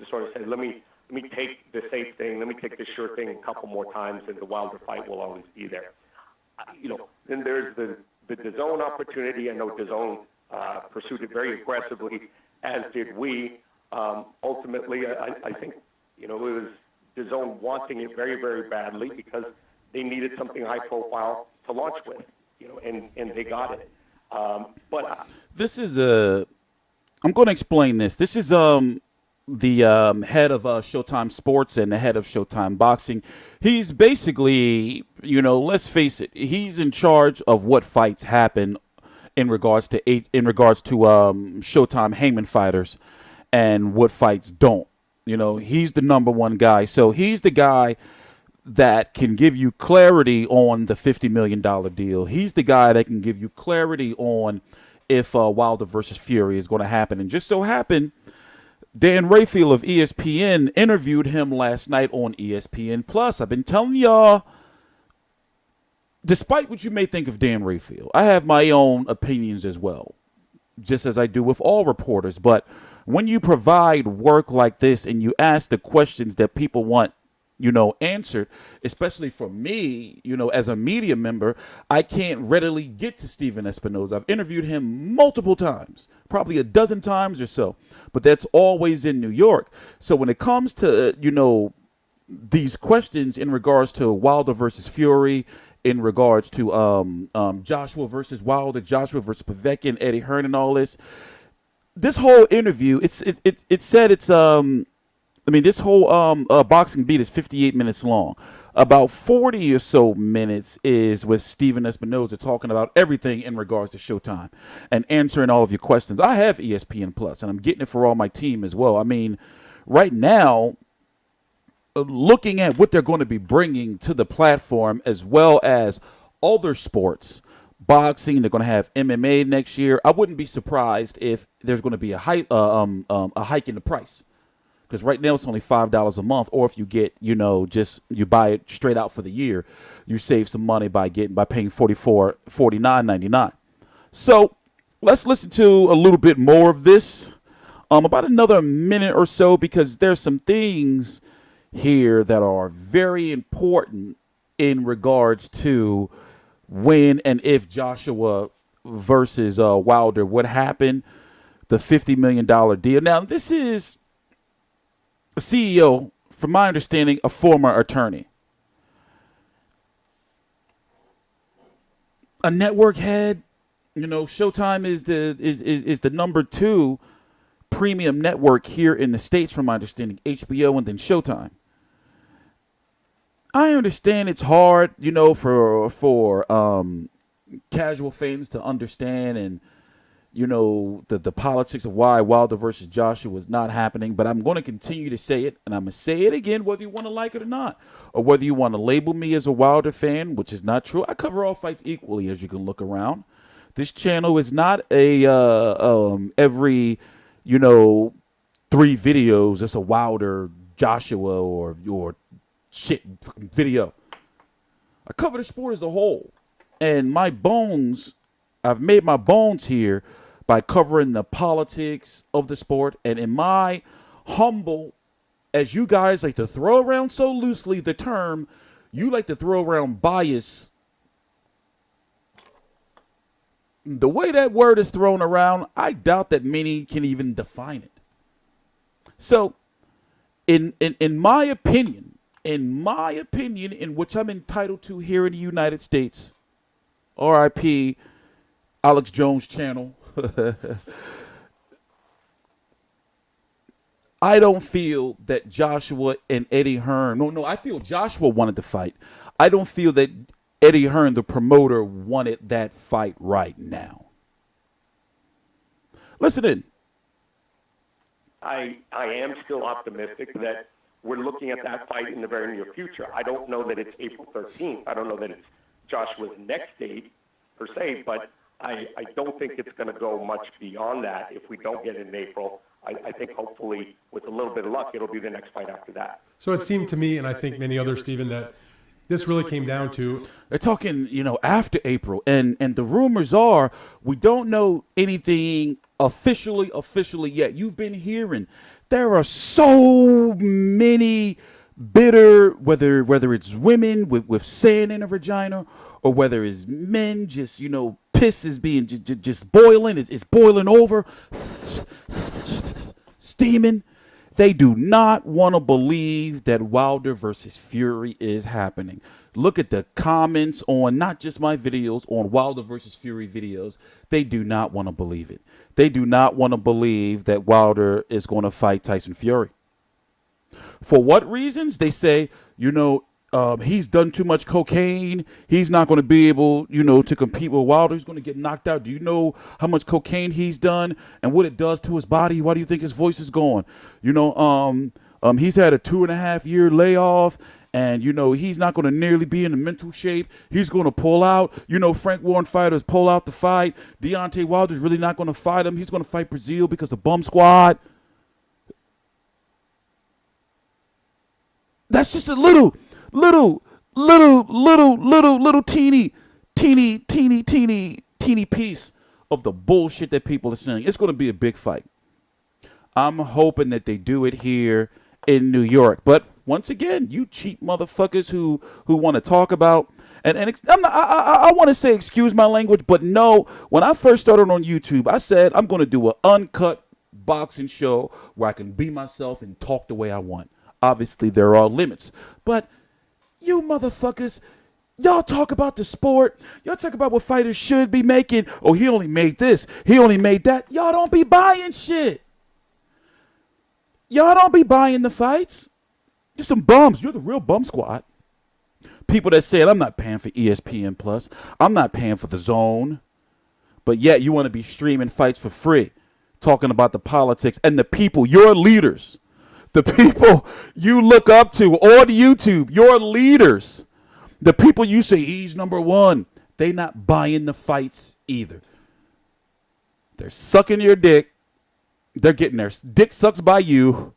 to sort of say, let me take the safe thing, let me take the sure thing a couple more times, and the Wilder fight will always be there. Then there's the Dazn opportunity. I know Dazn pursued it very aggressively, as did we. Ultimately, I think, it was Dazn wanting it very, very badly because they needed something high profile to launch with, and they got it. But this is I'm going to explain this. This is the head of Showtime Sports and the head of Showtime Boxing. He's basically, let's face it, he's in charge of what fights happen in regards to Showtime Heyman fighters and what fights don't. He's the number one guy. So he's the guy that can give you clarity on the $50 million deal. He's the guy that can give you clarity on if Wilder versus Fury is going to happen. And just so happened, Dan Rayfield of ESPN interviewed him last night on ESPN Plus. I've been telling y'all, despite what you may think of Dan Rayfield, I have my own opinions as well, just as I do with all reporters. But when you provide work like this and you ask the questions that people want, answered, especially for me, as a media member, I can't readily get to Stephen Espinoza. I've interviewed him multiple times, probably a dozen times or so, but that's always in New York. So when it comes to, these questions in regards to Wilder versus Fury, in regards to Joshua versus Wilder, Joshua versus Povetkin, Eddie Hearn, and all this whole interview, it said it's this whole boxing beat is 58 minutes long. About 40 or so minutes is with Stephen Espinoza talking about everything in regards to Showtime and answering all of your questions. I have ESPN Plus, and I'm getting it for all my team as well. Right now, looking at what they're going to be bringing to the platform, as well as other sports, boxing, they're going to have MMA next year. I wouldn't be surprised if there's going to be a hike in the price. Because right now it's only $5 a month, or if you get, you buy it straight out for the year, you save some money by paying $49.99. So let's listen to a little bit more of this, about another minute or so, because there's some things here that are very important in regards to when and if Joshua versus Wilder would happen, the $50 million deal. Now, this is a CEO, from my understanding, a former attorney, a network head. Showtime is the number 2 premium network here in the States, from my understanding, HBO and then Showtime. I understand it's hard, for casual fans to understand, and the politics of why Wilder versus Joshua was not happening, but I'm going to continue to say it, and I'm going to say it again, whether you want to like it or not, or whether you want to label me as a Wilder fan, which is not true. I cover all fights equally, as you can look around. This channel is not a every 3 videos it's a Wilder Joshua or shit video. I cover the sport as a whole, and I've made my bones here by covering the politics of the sport. And in my humble, as you guys like to throw around so loosely the term, you like to throw around bias. The way that word is thrown around, I doubt that many can even define it. So, in my opinion, in which I'm entitled to here in the United States, RIP Alex Jones channel, I don't feel that Joshua and Eddie Hearn, no, I feel Joshua wanted the fight. I don't feel that Eddie Hearn, the promoter, wanted that fight right now. Listen in. I am still optimistic that we're looking at that fight in the very near future. I don't know that it's April 13th. I don't know that it's Joshua's next date per se, but I don't think it's going to go much beyond that if we don't get it in April. I think hopefully with a little bit of luck, it'll be the next fight after that. So it seemed to me, and I think many others, Stephen, that this really came down to... They're talking, after April, and the rumors are we don't know anything officially yet. You've been hearing There are so many bitter, whether it's women with sand in a vagina, or whether it's men just, piss is being just boiling, it's boiling over, steaming. They do not want to believe that Wilder versus Fury is happening. Look at the comments on not just my videos, on Wilder versus Fury videos. They do not want to believe it. They do not want to believe that Wilder is going to fight Tyson Fury. For what reasons? They say, he's done too much cocaine. He's not going to be able, to compete with Wilder. He's going to get knocked out. Do you know how much cocaine he's done and what it does to his body? Why do you think his voice is going? He's had a 2.5-year layoff, and, he's not going to nearly be in the mental shape. He's going to pull out. Frank Warren fighters pull out the fight. Deontay Wilder's really not going to fight him. He's going to fight Brazil because of Bum Squad. That's just a little teeny piece of the bullshit that people are saying. It's going to be a big fight. I'm hoping that they do it here in New York. But once again, you cheap motherfuckers who want to talk about, I want to say excuse my language, but no, when I first started on YouTube, I said I'm going to do an uncut boxing show where I can be myself and talk the way I want. Obviously, there are limits, but you motherfuckers, y'all talk about the sport. Y'all talk about what fighters should be making. Oh, he only made this. He only made that. Y'all don't be buying shit. Y'all don't be buying the fights. You're some bums. You're the real bum squad. People that say, I'm not paying for ESPN Plus. I'm not paying for the Zone. But yet you want to be streaming fights for free, talking about the politics and the people, your leaders. The people you look up to on YouTube, your leaders, the people you say he's number one, they not buying the fights either. They're sucking your dick. They're getting their dick sucked by you.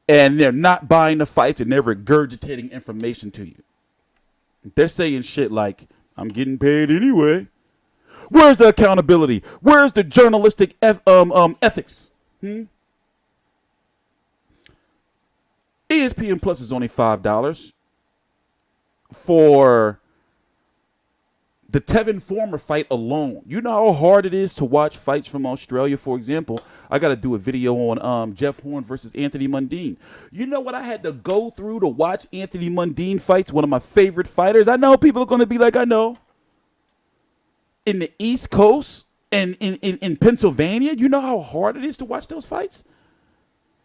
And they're not buying the fights, and they're regurgitating information to you. They're saying shit like, I'm getting paid anyway. Where's the accountability? Where's the journalistic ethics? ESPN Plus is only $5 for the Tevin Former fight alone. You know how hard it is to watch fights from Australia, for example. I got to do a video on Jeff Hearn versus Anthony Mundine. You know what I had to go through to watch Anthony Mundine fights, one of my favorite fighters? I know people are going to be like, I know. In the East Coast and in Pennsylvania, you know how hard it is to watch those fights?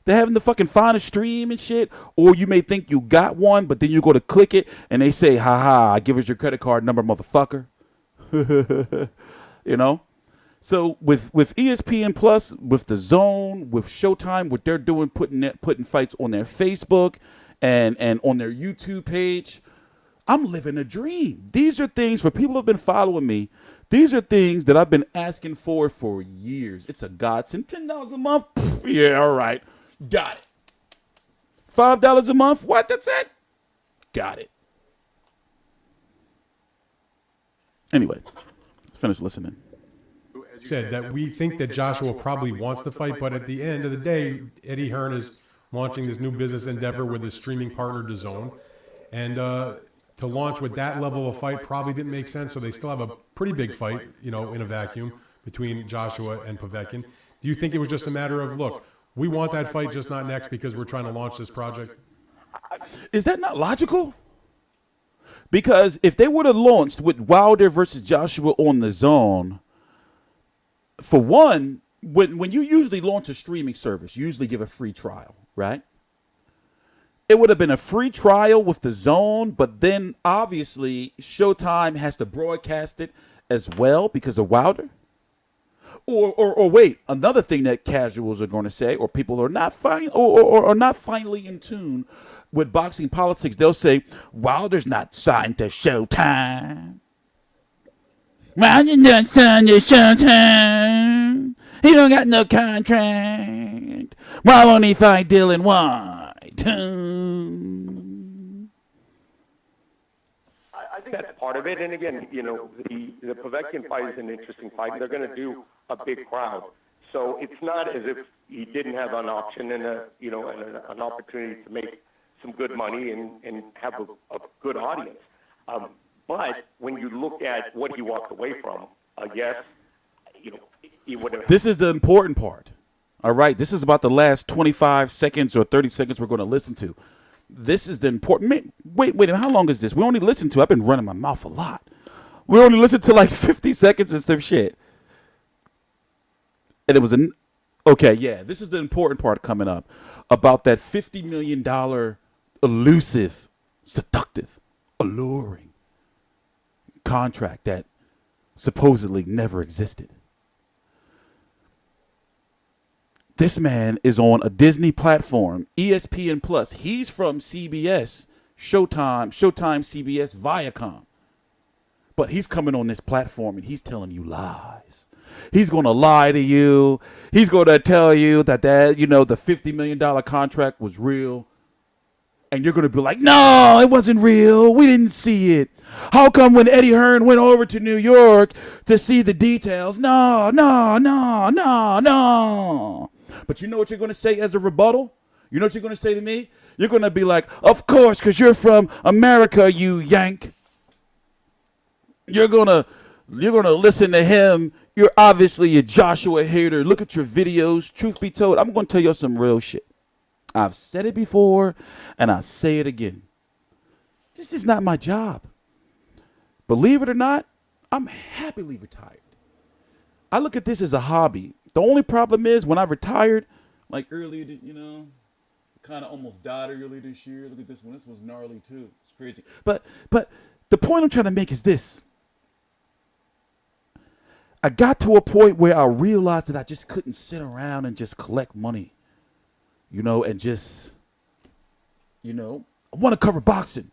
They're having to fucking find a stream and shit. Or you may think you got one, but then you go to click it and they say, haha, give us your credit card number, motherfucker. So with ESPN Plus, with the Zone, with Showtime, what they're doing, putting fights on their Facebook and on their YouTube page, I'm living a dream. These are things, for people who have been following me, these are things that I've been asking for years. It's a godsend. $10 a month? Pfft, yeah, all right. Got it. $5 a month? What? That's it? Got it. Anyway, let's finish listening. Said that we think that Joshua probably wants the fight, but at the end of the day, Eddie Hearn is launching this new business endeavor with his streaming partner, Dazn, and to launch with that level of fight probably didn't make sense. So they still have a pretty big fight, in a vacuum between Joshua and Povetkin. Do you think it was just a matter of, look, we want that fight, just not next because we're trying to launch this project? Is that not logical? Because if they would have launched with Wilder versus Joshua on the Zone, for one, when you usually launch a streaming service, you usually give a free trial, right? It would have been a free trial with the Zone, but then obviously Showtime has to broadcast it as well because of Wilder. Or wait, another thing that casuals are going to say, or people who are not not finally in tune with boxing politics, they'll say Wilder's not signed to Showtime. Wilder's not signed to Showtime. He don't got no contract. Why won't he fight Dylan White? I think that's part of it. And again, the Povetkin fight is an interesting fight. They're going to do a big crowd. So it's not as if he didn't have an option and an opportunity to make some good money and have a good audience. But when you look at what he walked away from, yes, he would have. This is the important part. All right, this is about the last 25 seconds or 30 seconds we're going to listen to. This is the important. Wait, how long is this? We only listened to. I've been running my mouth a lot. We only listened to like 50 seconds and some shit. And it was okay, yeah. This is the important part coming up about that $50 million elusive, seductive, alluring contract that supposedly never existed. This man is on a Disney platform, ESPN Plus. He's from CBS, Showtime, CBS, Viacom. But he's coming on this platform and he's telling you lies. He's going to lie to you. He's going to tell you that the $50 million contract was real. And you're going to be like, no, it wasn't real. We didn't see it. How come when Eddie Hearn went over to New York to see the details? No. But you know what you're going to say as a rebuttal? You know what you're going to say to me? You're going to be like, of course, because you're from America, you yank. You're going to listen to him. You're obviously a Joshua hater. Look at your videos. Truth be told, I'm going to tell you some real shit. I've said it before, and I say it again. This is not my job. Believe it or not, I'm happily retired. I look at this as a hobby. The only problem is when I retired, like earlier, kind of almost died earlier this year. Look at this one. This was gnarly too. It's crazy. But the point I'm trying to make is this. I got to a point where I realized that I just couldn't sit around and just collect money. And just, I want to cover boxing.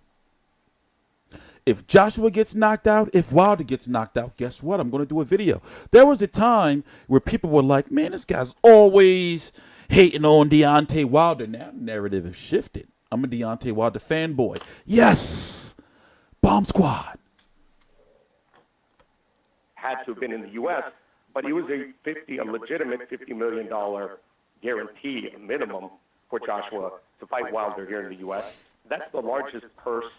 If Joshua gets knocked out, if Wilder gets knocked out, guess what? I'm going to do a video. There was a time where people were like, man, this guy's always hating on Deontay Wilder. Now the narrative has shifted. I'm a Deontay Wilder fanboy. Yes. Bomb Squad. Had to have been in the U.S., but he was a legitimate $50 million guarantee, a minimum, for Joshua to fight Wilder here in the U.S. That's the largest purse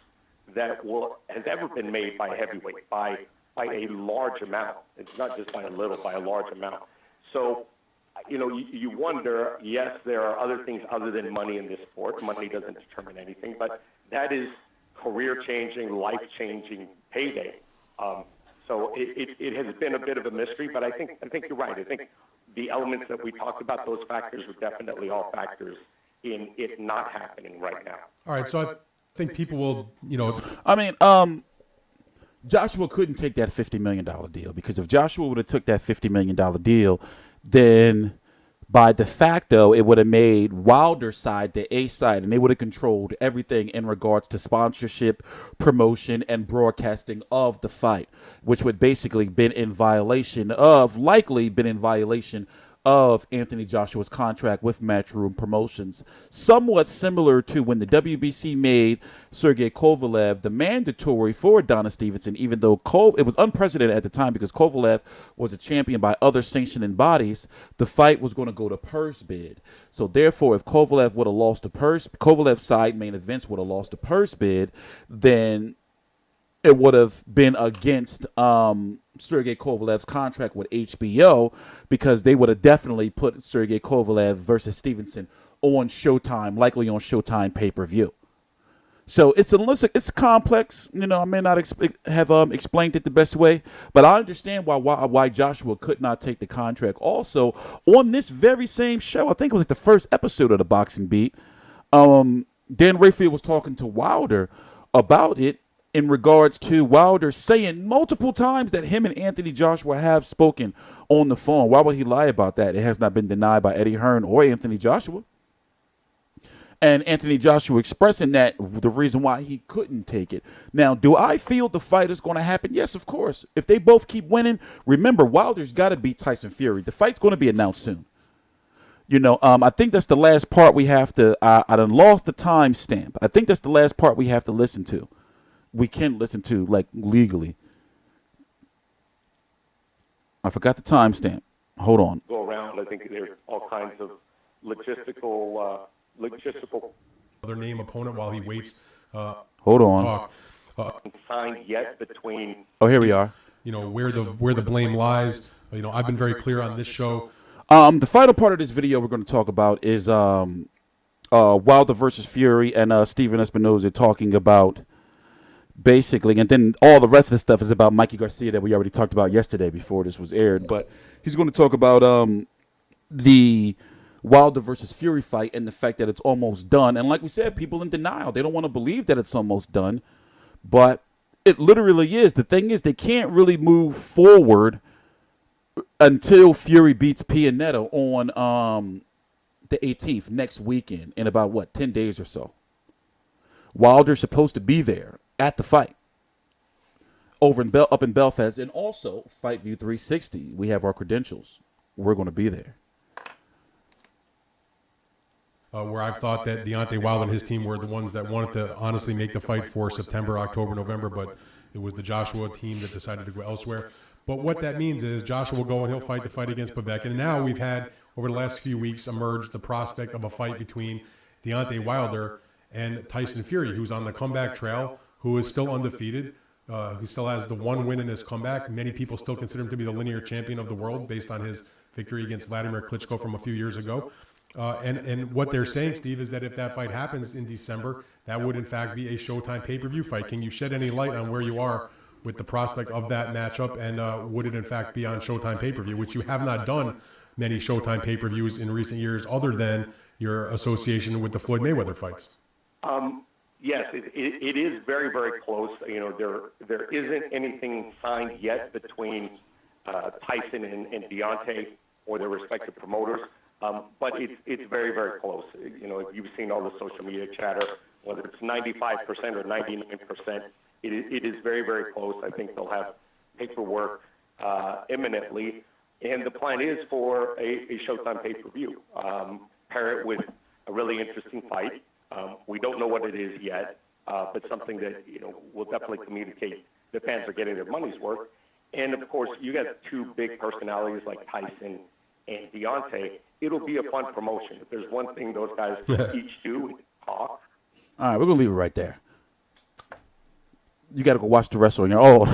that has ever been made by a heavyweight, by a large amount. It's not just by a little, by a large amount. So, you wonder, yes, there are other things other than money in this sport. Money doesn't determine anything, but that is career-changing, life-changing payday. So it has been a bit of a mystery, but I think you're right. I think the elements that we talked about, those factors are definitely all factors in it not happening right now. All right, so I think people will, Joshua couldn't take that $50 million deal, because if Joshua would have took that $50 million deal, then by de facto, it would have made Wilder's side the A side, and they would have controlled everything in regards to sponsorship, promotion, and broadcasting of the fight, which would basically likely been in violation of Anthony Joshua's contract with Matchroom Promotions. Somewhat similar to when the WBC made Sergey Kovalev the mandatory for Adonis Stevenson, even though it was unprecedented at the time because Kovalev was a champion by other sanctioning bodies. The fight was going to go to purse bid. So therefore, if Kovalev would have lost the purse, Kovalev's side main events would have lost the purse bid, then it would have been against Sergey Kovalev's contract with HBO, because they would have definitely put Sergey Kovalev versus Stevenson on Showtime, likely on Showtime pay-per-view. So it's complex. I may not have explained it the best way, but I understand why Joshua could not take the contract. Also, on this very same show, I think it was like the first episode of the Boxing Beat, Dan Rayfield was talking to Wilder about it, in regards to Wilder saying multiple times that him and Anthony Joshua have spoken on the phone. Why would he lie about that? It has not been denied by Eddie Hearn or Anthony Joshua. And Anthony Joshua expressing that the reason why he couldn't take it. Now, do I feel the fight is going to happen? Yes, of course. If they both keep winning, remember, Wilder's got to beat Tyson Fury. The fight's going to be announced soon. I think that's the last part we have to, I done lost the timestamp. I think that's the last part we have to listen to. We can listen to, like, legally. I forgot the timestamp. Hold on. Go around I think there's all kinds of logistical. Other name opponent while he waits. Hold on. Talk. Signed yet between. Oh, here we are. Where the blame lies. I've been very clear on this show. The final part of this video we're going to talk about is Wilder versus Fury, and Steven Espinoza talking about basically, and then all the rest of the stuff is about Mikey Garcia that we already talked about yesterday before this was aired. But he's going to talk about the Wilder versus Fury fight and the fact that it's almost done. And like we said, people in denial. They don't want to believe that it's almost done, but it literally is. The thing is, they can't really move forward until Fury beats Pianeta on the 18th, next weekend, in about, 10 days or so. Wilder's supposed to be there at the fight up in Belfast. And also, Fight View 360, we have our credentials. We're going to be there. Where I've thought that Deontay Wilder and his team were the ones that wanted to honestly make the fight for September, October, November, but it was the Joshua team that decided to go elsewhere. But what that means is Joshua will go and he'll fight the fight against Povetkin. And now we've had, over the last few weeks, emerged the prospect of a fight between Deontay Wilder and Tyson Fury, who's on the comeback trail, who is still undefeated. He still has the one win in his comeback. Many people still consider him to be the linear champion of the world based on his victory against Vladimir Klitschko from a few years ago. And what they're saying, Steve, is that if that fight happens in December, that would in fact be a Showtime pay-per-view fight. Can you shed any light on where you are with the prospect of that matchup, and would it in fact be on Showtime pay-per-view, which you have not done many Showtime pay-per-views in recent years other than your association with the Floyd Mayweather fights? Yes, it is very, very close. There isn't anything signed yet between Tyson and Deontay or their respective promoters. But it's very, very close. If you've seen all the social media chatter, whether it's 95% or 99%, it is very, very close. I think they'll have paperwork imminently. And the plan is for a Showtime pay-per-view. Pair it with a really interesting fight. We don't know what it is yet, but something that, will definitely communicate the fans are getting their money's worth. And, of course, you got two big personalities like Tyson and Deontay. It'll be a fun promotion. If there's one thing those guys each do, talk. All right, we're going to leave it right there. You got to go watch the rest on your own.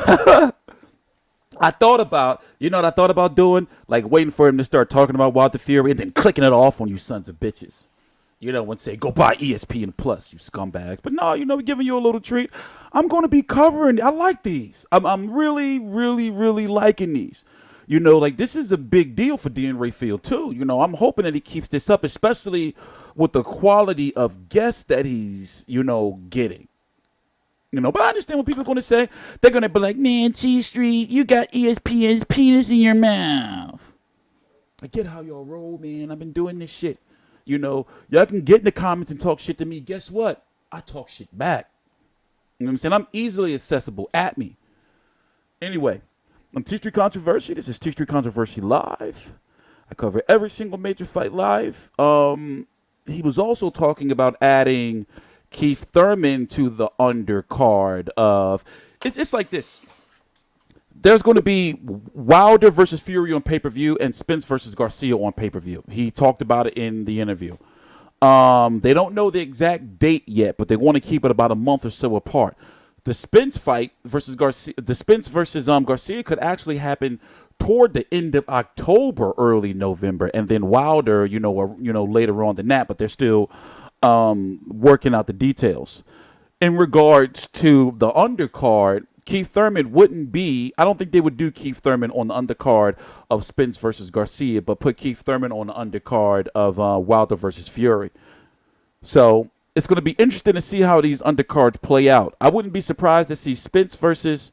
I thought about, what I thought about doing? Like waiting for him to start talking about Wilder Fury and then clicking it off on you sons of bitches. And say, go buy ESPN Plus, you scumbags. But no, we're giving you a little treat. I'm going to be covering. I like these. I'm really, really, really liking these. This is a big deal for Dean Rayfield, too. I'm hoping that he keeps this up, especially with the quality of guests that he's, getting. But I understand what people are going to say. They're going to be like, man, TstreeT, you got ESPN's penis in your mouth. I get how y'all roll, man. I've been doing this shit. Y'all can get in the comments and talk shit to me. Guess what? I talk shit back. You know what I'm saying? I'm easily accessible. At me. Anyway, I'm TstreeT Controversy. This is TstreeT Controversy Live. I cover every single major fight live. He was also talking about adding Keith Thurman to the undercard of... It's like this. There's going to be Wilder versus Fury on pay-per-view and Spence versus Garcia on pay-per-view. He talked about it in the interview. They don't know the exact date yet, but they want to keep it about a month or so apart. The Spence fight versus Garcia, Garcia could actually happen toward the end of October, early November, and then Wilder, later on than that. But they're still working out the details. In regards to the undercard, Keith Thurman wouldn't be, I don't think they would do Keith Thurman on the undercard of Spence versus Garcia, but put Keith Thurman on the undercard of Wilder versus Fury. So it's going to be interesting to see how these undercards play out. I wouldn't be surprised to see Spence versus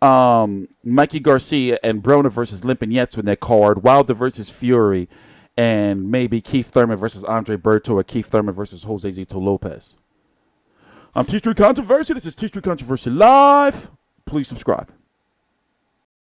Mikey Garcia and Broner versus Lipinets in that card, Wilder versus Fury, and maybe Keith Thurman versus Andre Berto or Keith Thurman versus Jose Zito Lopez. I'm TstreeT Controversy. This is TstreeT Controversy Live. Please subscribe.